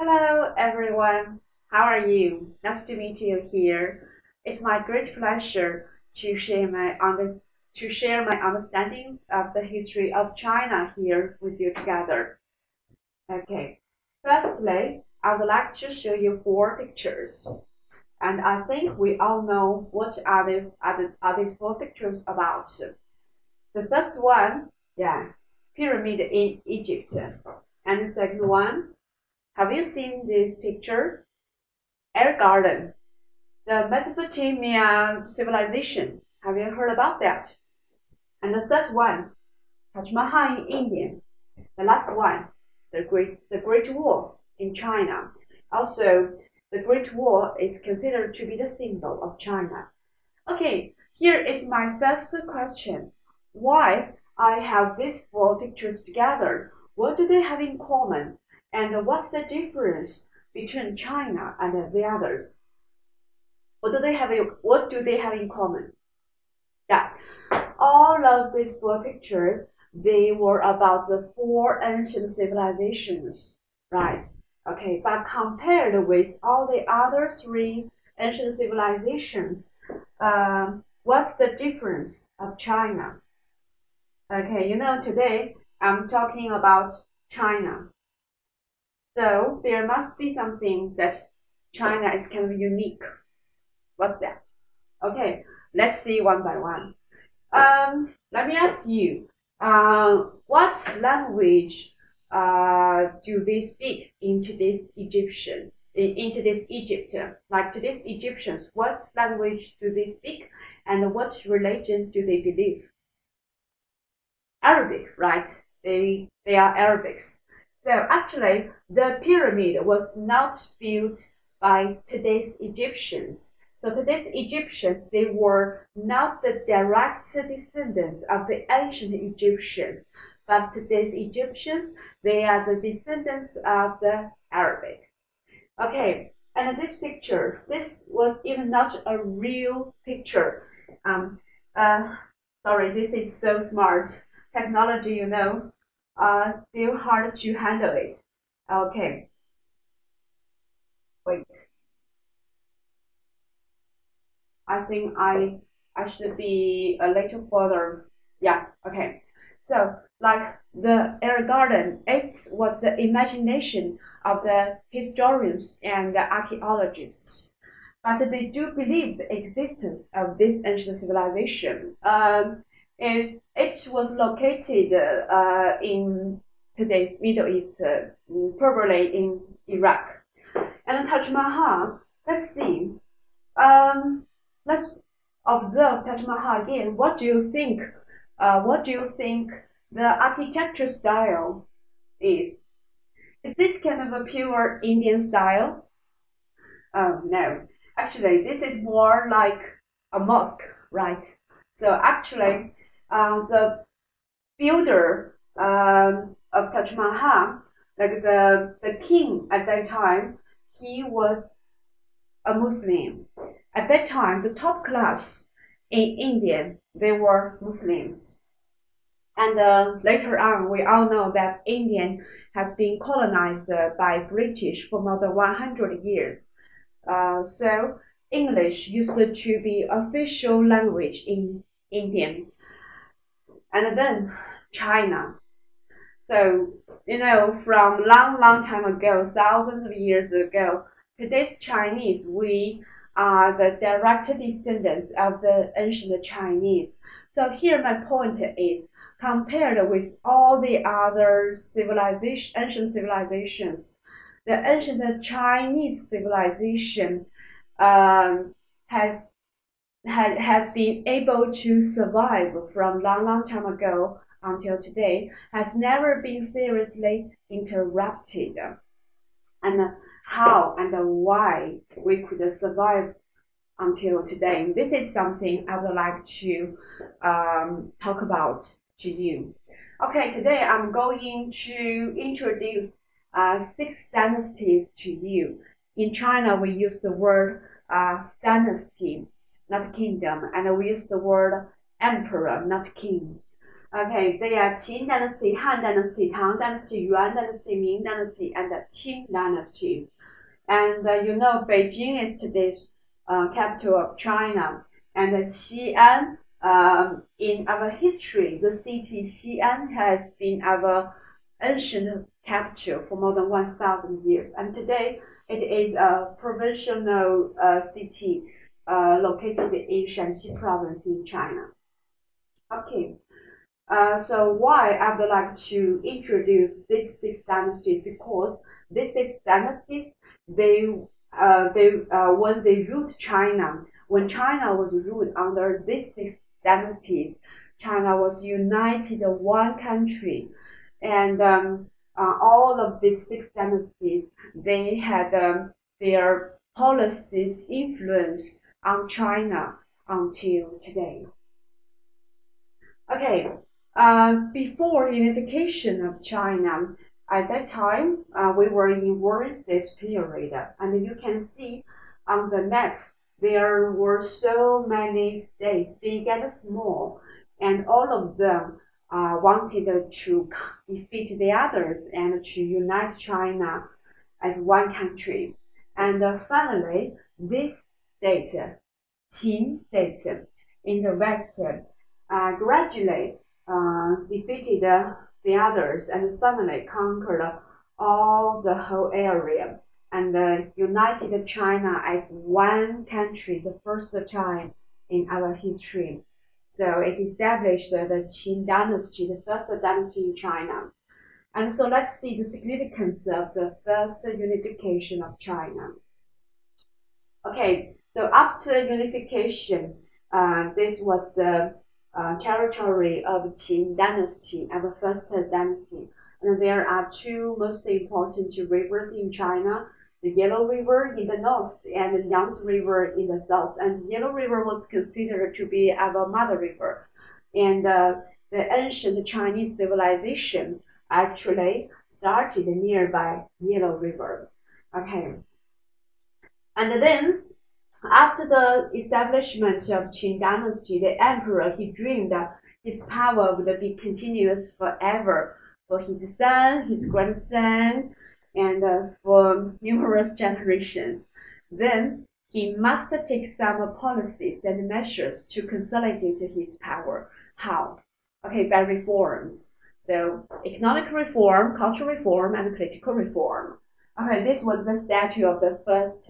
Hello, everyone. How are you? Nice to meet you here. It's my great pleasure to share my understandings of the history of China here with you together. Okay. Firstly, I would like to show you four pictures, and I think we all know what are these four pictures about. The first one, yeah, pyramid in Egypt, and the second one. Have you seen this picture? Air Garden, the Mesopotamia civilization. Have you heard about that? And the third one, Taj Mahal in India. The last one, the Great Wall in China. Also, the Great Wall is considered to be the symbol of China. Okay, here is my first question. Why I have these four pictures together? What do they have in common? And what's the difference between China and the others? What do they have in common? Yeah, all of these four pictures, they were about the four ancient civilizations, right? Okay, but compared with all the other three ancient civilizations, what's the difference of China? Okay, today I'm talking about China. So there must be something that China is kind of unique. What's that? Okay, let's see one by one. Let me ask you, what language do they speak in today's Egypt? Like today's Egyptians, what language do they speak, and what religion do they believe? Arabic, right? They are Arabics. So actually, the pyramid was not built by today's Egyptians. So today's Egyptians, they were not the direct descendants of the ancient Egyptians, but today's Egyptians, they are the descendants of the Arabic. Okay, and this picture, this was even not a real picture. Um, uh, Sorry, this is so smart. Technology, still hard to handle it. Okay, wait. I think I should be a little further. Yeah, okay. So, like the air garden, it was the imagination of the historians and the archaeologists. But they do believe the existence of this ancient civilization. It was located in today's Middle East, probably in Iraq. And Taj Mahal, let's see. Let's observe Taj Mahal again. What do you think? What do you think the architecture style is? Is it kind of a pure Indian style? No. Actually, this is more like a mosque, right? So actually, the builder of Taj Mahal, like the king at that time, he was a Muslim. At that time, the top class in India, they were Muslims. And later on, we all know that India has been colonized by British for more than 100 years. So English used to be official language in India. And then China. So, from long time ago, thousands of years ago, today's Chinese, we are the direct descendants of the ancient Chinese. So here my point is, compared with all the other ancient civilizations, the ancient Chinese civilization um, has has been able to survive from long time ago until today, has never been seriously interrupted. And how and why we could survive until today. This is something I would like to talk about to you. Okay, today I'm going to introduce six dynasties to you. In China, we use the word dynasty, not kingdom, and we use the word emperor, not king. Okay, they are Qin Dynasty, Han Dynasty, Tang Dynasty, Yuan Dynasty, Ming Dynasty, and the Qing Dynasty. And you know, Beijing is today's capital of China. And Xi'an, in our history, the city Xi'an has been our ancient capital for more than 1,000 years. And today, it is a provincial city located in Shanxi province in China. Okay. So why I would like to introduce these six dynasties, because these six dynasties they when they ruled China, when China was ruled under these six dynasties, China was united one country, and all of these six dynasties they had their policies influence on China until today. Okay, before unification of China, at that time, we were in Warring States period, and you can see on the map there were so many states, big and small, and all of them wanted to defeat the others and to unite China as one country. And finally, this state, Qin state, in the west, gradually defeated the others and finally conquered all the whole area and united China as one country the first time in our history. So it established the Qin dynasty, the first dynasty in China. And so let's see the significance of the first unification of China. Okay, so after unification, this was the territory of Qin dynasty, our first dynasty. And there are two most important rivers in China, the Yellow River in the north and the Yangtze River in the south. And the Yellow River was considered to be our mother river. And the ancient Chinese civilization actually started nearby Yellow River. Okay. And then after the establishment of Qin dynasty, the emperor, he dreamed that his power would be continuous forever for his son, his grandson, and for numerous generations. Then he must take some policies and measures to consolidate his power. How? Okay, by reforms. So economic reform, cultural reform, and political reform. Okay, this was the statue of the first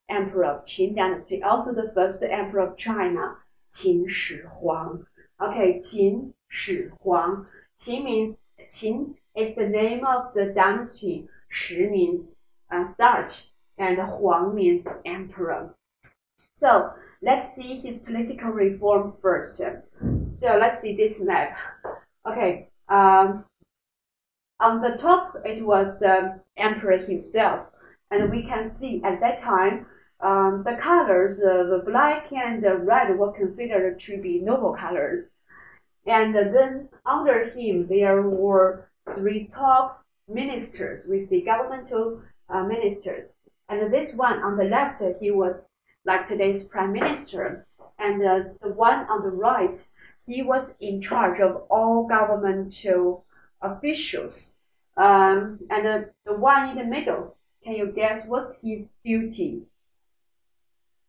emperor of Qin dynasty, also the first emperor of China, Qin Shi Huang. Okay, Qin Shi Huang. Qin means Qin is the name of the dynasty. Shi means start, and Huang means emperor. So let's see his political reform first. So let's see this map. Okay, on the top it was the emperor himself, and we can see at that time the colors, the black and the red, were considered to be noble colors. And then under him, there were three top ministers. We see governmental ministers. And this one on the left, he was like today's prime minister. And the one on the right, he was in charge of all governmental officials. And the one in the middle, can you guess what's his duty?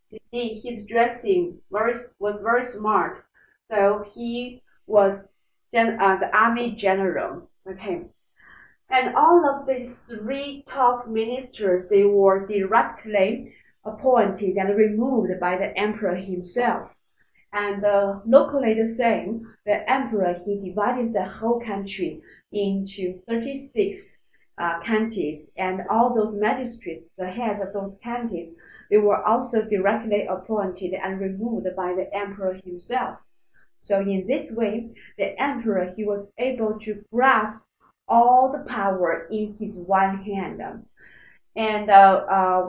You see, his dressing was very smart. So he was the army general. Okay. And all of these three top ministers, they were directly appointed and removed by the emperor himself. And locally the same, the emperor, he divided the whole country into 36 counties, and all those magistrates, the heads of those counties, they were also directly appointed and removed by the emperor himself. So in this way, the emperor, he was able to grasp all the power in his one hand. And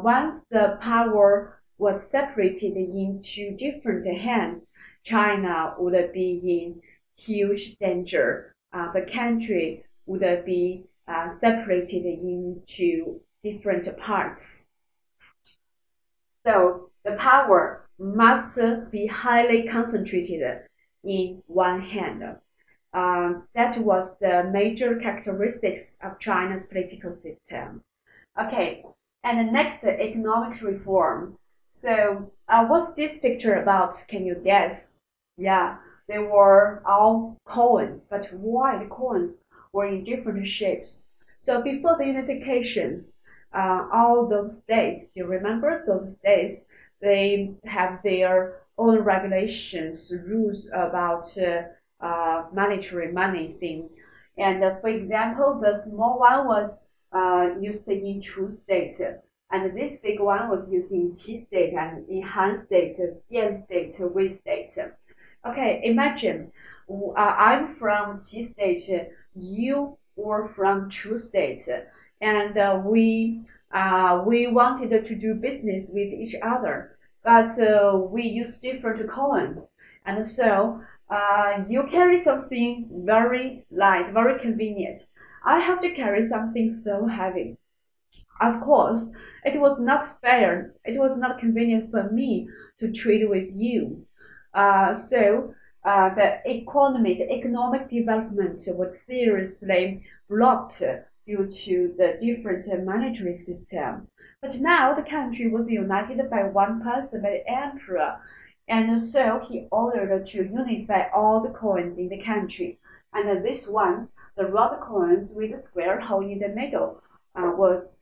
once the power was separated into different hands, China would be in huge danger. The country would be separated into different parts. So the power must be highly concentrated in one hand. That was the major characteristics of China's political system. Okay, and the next, economic reform. So, what's this picture about? Can you guess? Yeah, they were all coins, but why the coins were in different shapes? So before the unifications, all those states, you remember those states, they have their own regulations, rules about monetary money thing. And for example, the small one was used in Chu state, and this big one was used in Qi state and in Han state, Bian state, Wei state. Okay, imagine I'm from Qi state, you were from Chu state, and we wanted to do business with each other, but we use different coins, and so you carry something very light, very convenient. I have to carry something so heavy. Of course, it was not fair. It was not convenient for me to trade with you. The economic development was seriously blocked due to the different monetary system. But now the country was united by one person, by the emperor, and so he ordered to unify all the coins in the country. And this one, the round coins with a square hole in the middle, was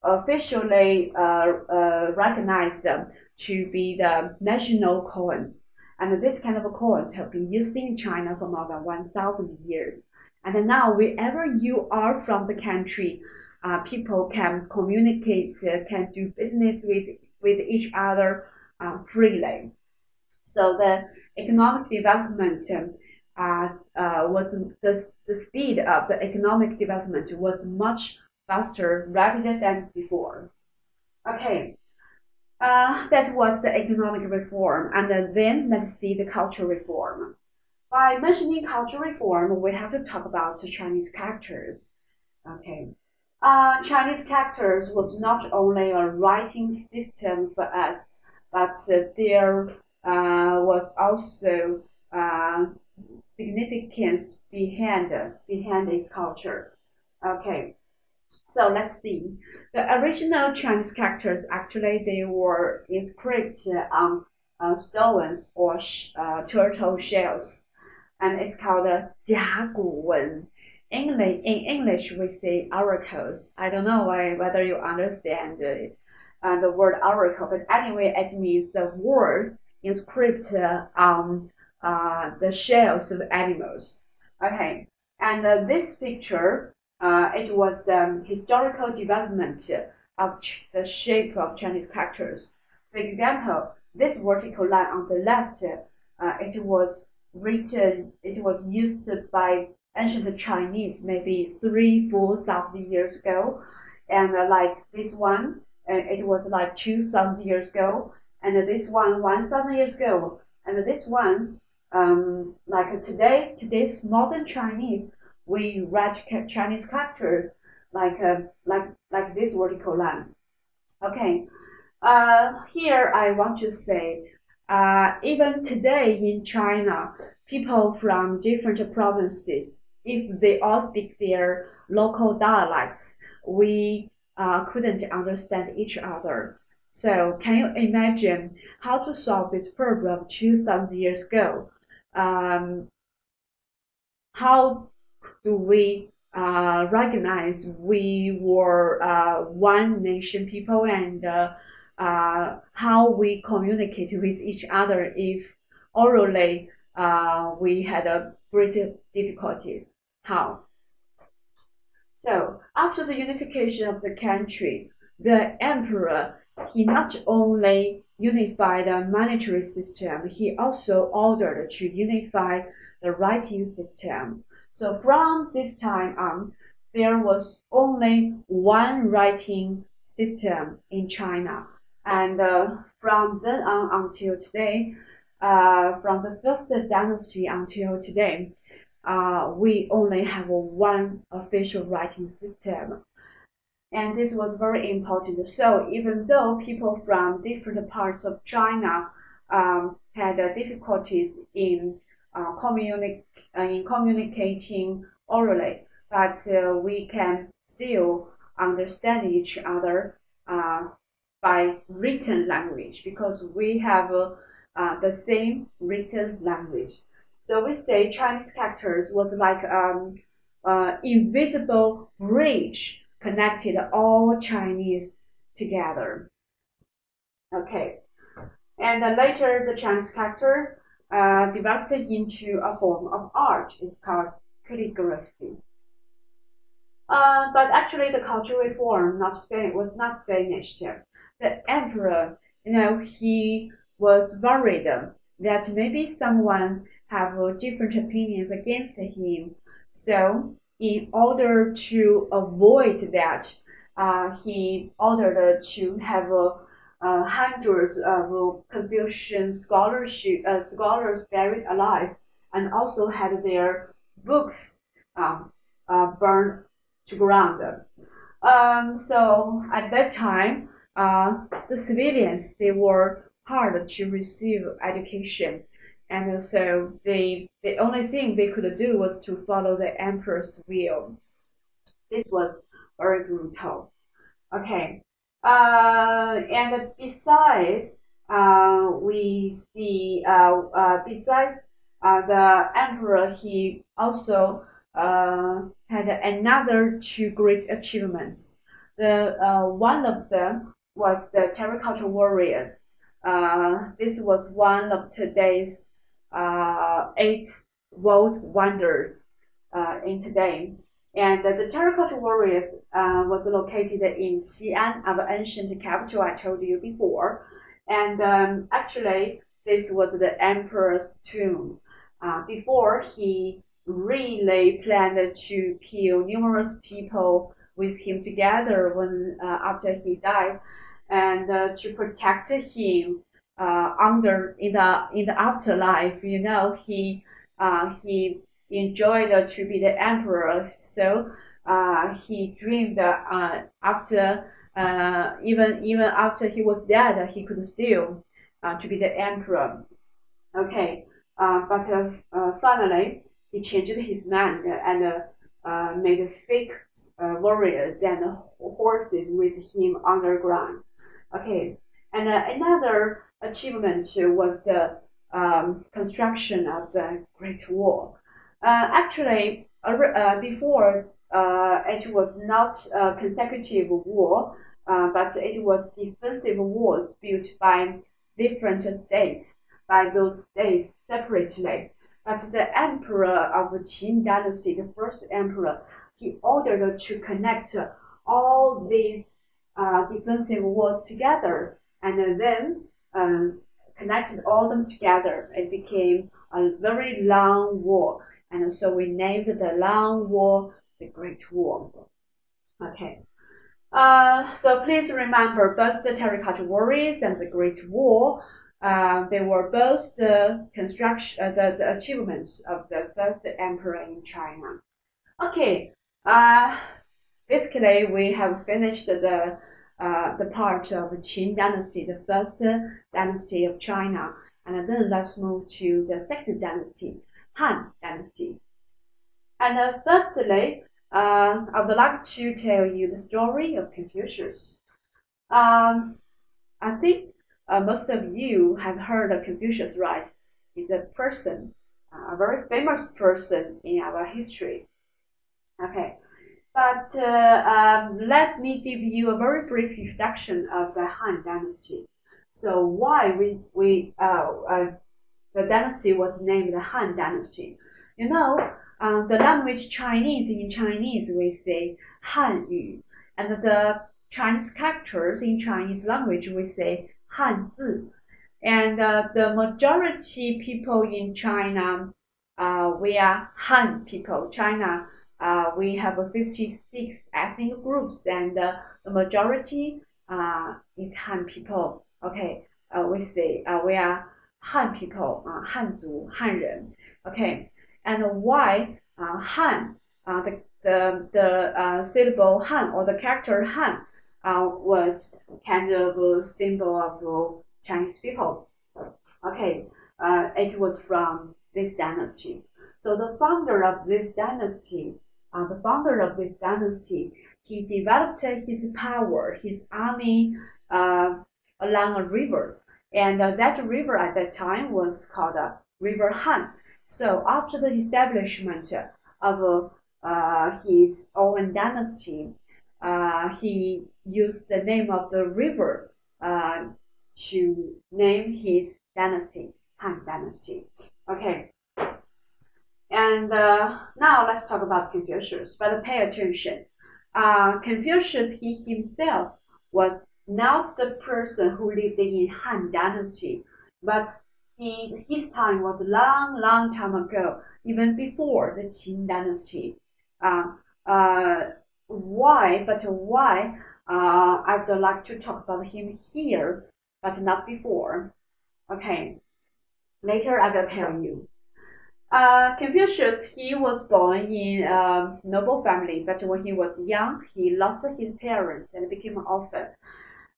officially recognized to be the national coins. And this kind of coins have been used in China for more than 1,000 years. And now, wherever you are from the country, people can communicate, can do business with each other freely. So the economic development was the speed of the economic development was much faster, rapid than before. Okay, that was the economic reform, and then let's see the cultural reform. By mentioning cultural reform, we have to talk about Chinese characters. Okay, Chinese characters was not only a writing system for us, but there was also significance behind its culture. Okay, so let's see. The original Chinese characters actually they were inscribed on stones or turtle shells, and it's called 甲骨文. In English, we say oracles. I don't know whether you understand the word oracle, but anyway, it means the word inscribed on the shells of animals. Okay, and this picture, it was the historical development of the shape of Chinese characters. For example, this vertical line on the left, it was written, it was used by ancient Chinese maybe 3,000-4,000 years ago, and like this one, it was like 2,000 years ago, and this one 1,000 years ago, and this one like today's modern Chinese, we write Chinese characters like this vertical line. Okay, here I want to say, even today in China, people from different provinces, if they all speak their local dialects, we couldn't understand each other. So can you imagine how to solve this problem 2,000 years ago? How do we recognize we were one nation people, and how we communicate with each other if orally we had a great difficulties? How? So after the unification of the country, the emperor, he not only unified the monetary system, he also ordered to unify the writing system. So from this time on, there was only one writing system in China. And from then on until today, from the first dynasty until today, we only have one official writing system. And this was very important. So even though people from different parts of China had difficulties in in communicating orally, but we can still understand each other by written language because we have the same written language. So we say Chinese characters was like invisible bridge connected all Chinese together. Okay, and later the Chinese characters developed into a form of art. It's called calligraphy. But actually, the cultural reform was not finished. The emperor, he was worried that maybe someone have different opinions against him. So, in order to avoid that, he ordered to have hundreds of Confucian scholars buried alive, and also had their books burned to ground. So at that time, the civilians they were hard to receive education, and so the only thing they could do was to follow the emperor's will. This was very brutal. Okay, and besides, we see besides the emperor, he also had another two great achievements. One of them was the terracotta warriors. This was one of today's eight world wonders in today. And the terracotta warriors was located in Xi'an, our ancient capital I told you before. And actually, this was the emperor's tomb. Before he really planned to kill numerous people with him together when after he died, and to protect him in the afterlife. He enjoyed to be the emperor, so he dreamed after even after he was dead, he could still to be the emperor. Okay, but finally he changed his mind and made fake warriors and horses with him underground. Okay, and another achievement was the construction of the Great Wall. Actually, before it was not a consecutive war, but it was defensive walls built by different states, by those states separately. But the emperor of the Qin dynasty, the first emperor, he ordered to connect all these defensive walls together, and then connected all them together. It became a very long wall, and so we named the long wall the Great Wall. Okay. So please remember both the terracotta warriors and the Great Wall. They were both the construction, the achievements of the first emperor in China. Okay. Basically, we have finished the part of Qin dynasty, the first dynasty of China, and then let's move to the second dynasty, Han dynasty. And firstly, I would like to tell you the story of Confucius. I think most of you have heard of Confucius, right? He's a person, a very famous person in our history. Okay, but let me give you a very brief introduction of the Han Dynasty. So why the dynasty was named the Han Dynasty? The language Chinese, in Chinese we say Hanyu, and the Chinese characters in Chinese language we say Hanzi. And the majority people in China, we are Han people. China, we have 56 ethnic groups, and the majority is Han people. Okay, we say we are Han people, Hanzu, Han Okay, and why Han? The syllable Han or the character Han was kind of a symbol of Chinese people. Okay, it was from this dynasty. So the founder of this dynasty, he developed his power, his army along a river, and that river at that time was called River Han. So after the establishment of his own dynasty, he used the name of the river to name his dynasty, Han Dynasty. Okay. And now let's talk about Confucius. But pay attention. Confucius, he himself was not the person who lived in Han Dynasty, but his time was a long, long time ago, even before the Qin Dynasty. Why? I would like to talk about him here, but not before. Okay, later I will tell you. Confucius, he was born in a noble family, but when he was young, he lost his parents and became an orphan.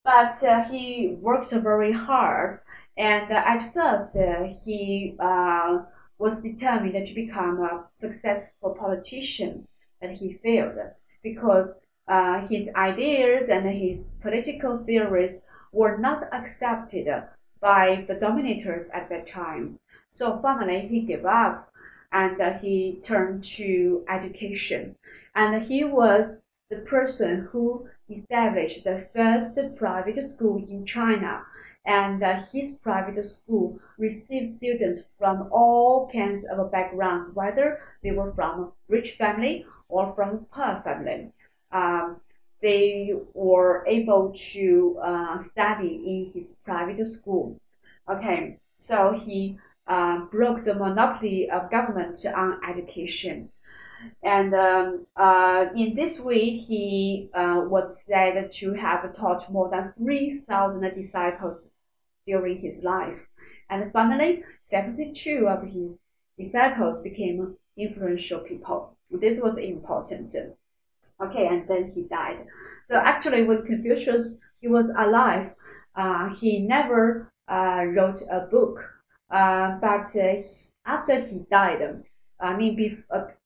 But he worked very hard, and at first he was determined to become a successful politician, and he failed because his ideas and his political theories were not accepted by the dominators at that time. So finally, he gave up and he turned to education. And he was the person who established the first private school in China. And his private school received students from all kinds of backgrounds, whether they were from a rich family or from a poor family. They were able to study in his private school. Okay, so he broke the monopoly of government on education. And in this way, he was said to have taught more than 3,000 disciples during his life. And finally, 72 of his disciples became influential people. This was important. Okay, and then he died. So actually, when Confucius he was alive, he never wrote a book. But after he died,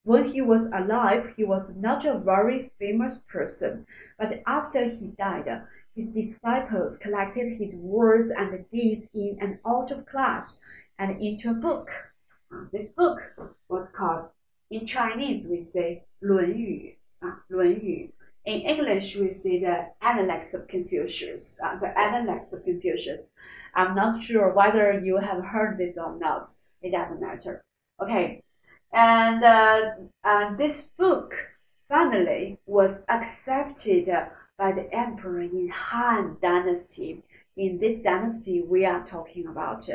when he was alive, he was not a very famous person. But after he died, his disciples collected his words and deeds in an auto class and into a book. This book was called, in Chinese we say 论语. 论语. In English, we say the Analects of Confucius. The Analects of Confucius. I'm not sure whether you have heard this or not. It doesn't matter. Okay, and this book finally was accepted by the emperor in Han Dynasty. In this dynasty we are talking about,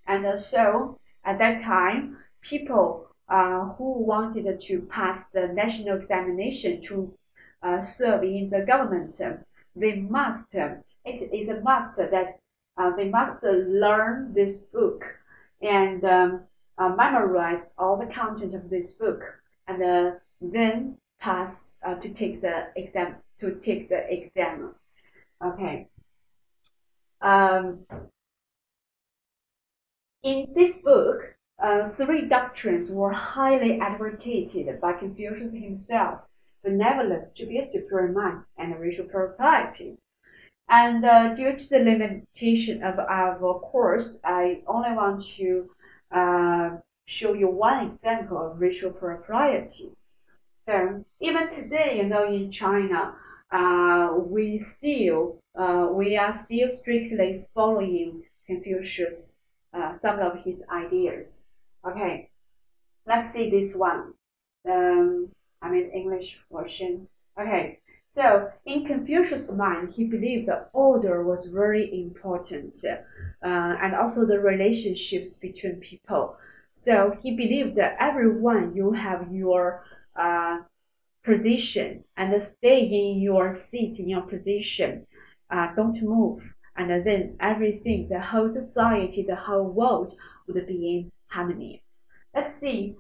and so at that time, people who wanted to pass the national examination to serve in the government, they must, it is a must that they must learn this book and memorize all the content of this book, and then pass to take the exam. Okay. In this book, three doctrines were highly advocated by Confucius himself: benevolence, to be a superior mind, and racial propriety. And due to the limitation of our course, I only want to show you one example of racial propriety. So even today, in China, we are still strictly following Confucius, some of his ideas. Okay, let's see this one. English version. Okay, so in Confucius' mind, he believed that order was very important, and also the relationships between people. So he believed that everyone, you have your position and stay in your seat, in your position. Don't move. And then everything, the whole society, the whole world would be in harmony. Let's see.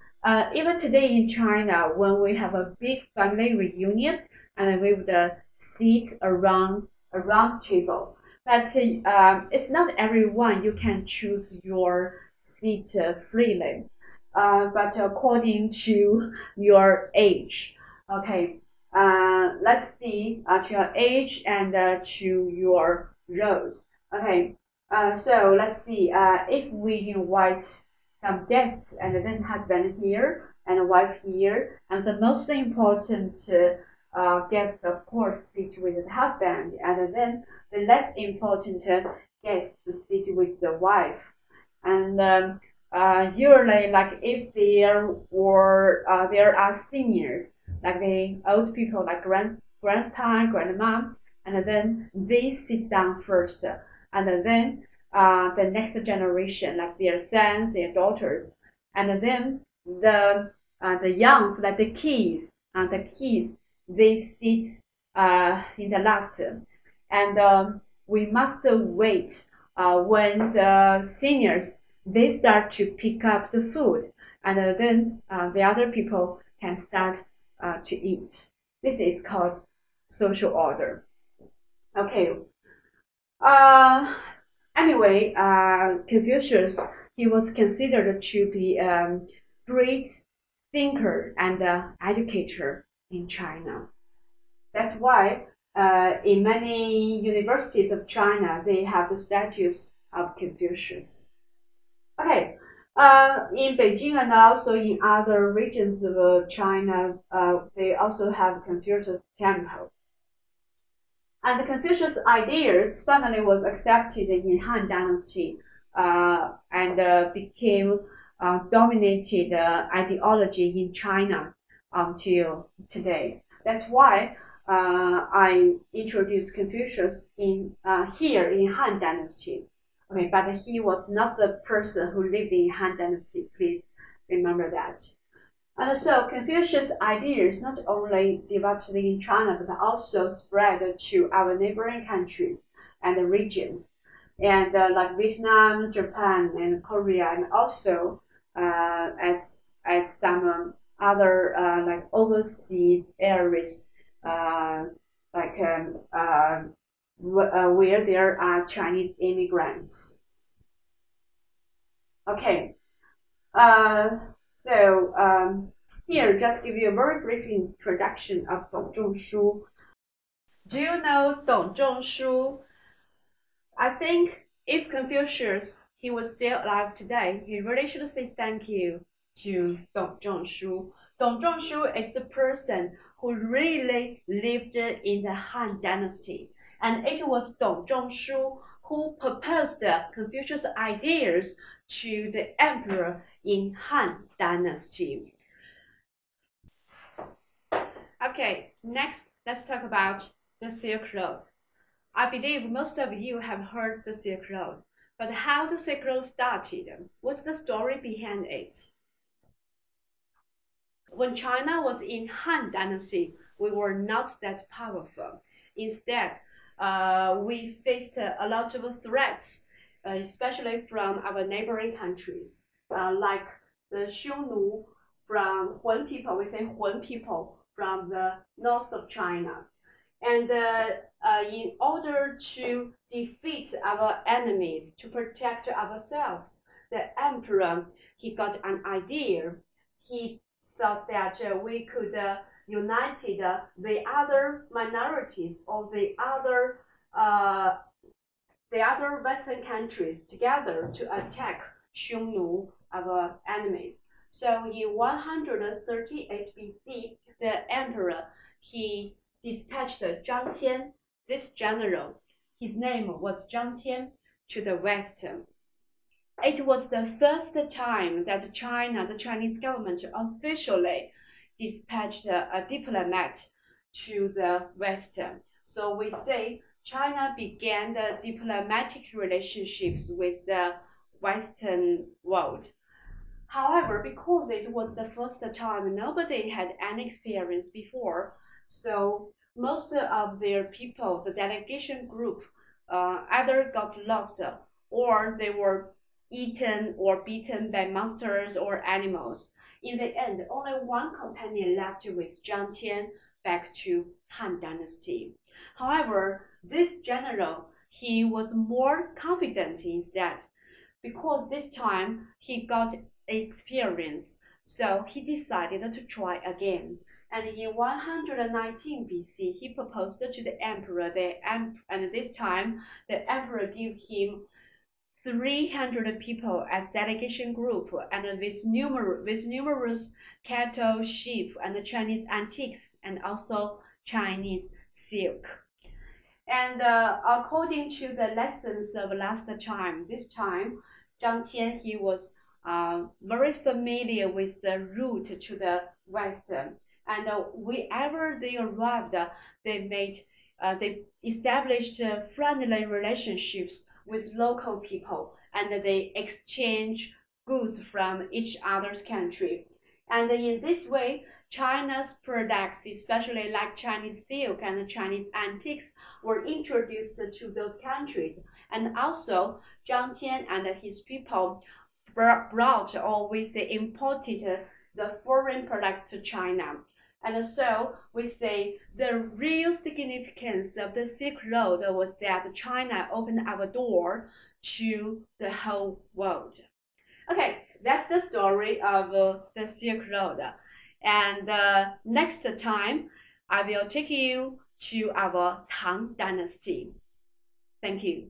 Even today in China, when we have a big family reunion, and we would sit around a round table. But it's not everyone you can choose your seat freely. but according to your age. Okay, let's see to your age and to your roles. Okay, so let's see if we invite some guests and then husband here and wife here, and the most important guest, of course, sit with the husband, and then the less important guest sit with the wife. And usually, like if there are seniors, like the old people, like grandpa, grandma, and then they sit down first, and then the next generation, like their sons, their daughters, and then the youngs, like the kids, they sit in the last, and we must wait when the seniors they start to pick up the food, and then the other people can start to eat. This is called social order. Okay. Uh, anyway, Confucius he was considered to be a great thinker and educator in China. That's why in many universities of China they have the statues of Confucius. Okay. In Beijing and also in other regions of China, they also have Confucius Temple. And the Confucius ideas finally was accepted in Han Dynasty and became dominated ideology in China until today. That's why I introduced Confucius in here in Han Dynasty. Okay, but he was not the person who lived in Han Dynasty. Please remember that. And so Confucius' ideas not only developed in China, but also spread to our neighboring countries and regions, and like Vietnam, Japan, and Korea, and also as some other like overseas areas, like where there are Chinese immigrants. Okay. Here, just give you a very brief introduction of Dong Zhongshu. Do you know Dong Zhongshu? I think if Confucius he was still alive today, he really should say thank you to Dong Zhongshu. Dong Zhongshu is the person who really lived in the Han Dynasty, and it was Dong Zhongshu who proposed Confucius' ideas to the emperor in Han Dynasty. Okay, next let's talk about the Silk Road. I believe most of you have heard the Silk Road, but how the Silk Road started? What's the story behind it? When China was in Han Dynasty, we were not that powerful. Instead, we faced a lot of threats, especially from our neighboring countries, like the Xiongnu from Hun people. We say Hun people from the north of China. And in order to defeat our enemies, to protect ourselves, the emperor he got an idea. He thought that we could unite the other minorities or the other Western countries together to attack Xiongnu, our enemies. So in 138 BC, the emperor he dispatched Zhang Qian, this general. His name was Zhang Qian to the west. It was the first time that China, the Chinese government, officially dispatched a diplomat to the West. So we say China began the diplomatic relationships with the Western world. However, because it was the first time, nobody had any experience before, so most of their people, the delegation group, either got lost or they were eaten or beaten by monsters or animals. In the end, only one companion left with Zhang Qian back to Han Dynasty. However, this general, he was more confident instead, because this time he got experience, so he decided to try again. And in 119 BC, he proposed to the emperor. And this time, the emperor gave him 300 people as delegation group, and with numerous cattle, sheep, and Chinese antiques, and also Chinese silk. And according to the lessons of last time, this time Zhang Qian, he was very familiar with the route to the west, and wherever they arrived, they established friendly relationships with local people, and they exchange goods from each other's country. And in this way, China's products, especially like Chinese silk and Chinese antiques, were introduced to those countries. And also, Zhang Qian and his people brought or with imported the foreign products to China. And so we say the real significance of the Silk Road was that China opened our door to the whole world. Okay, that's the story of the Silk Road. And next time, I will take you to our Tang Dynasty. Thank you.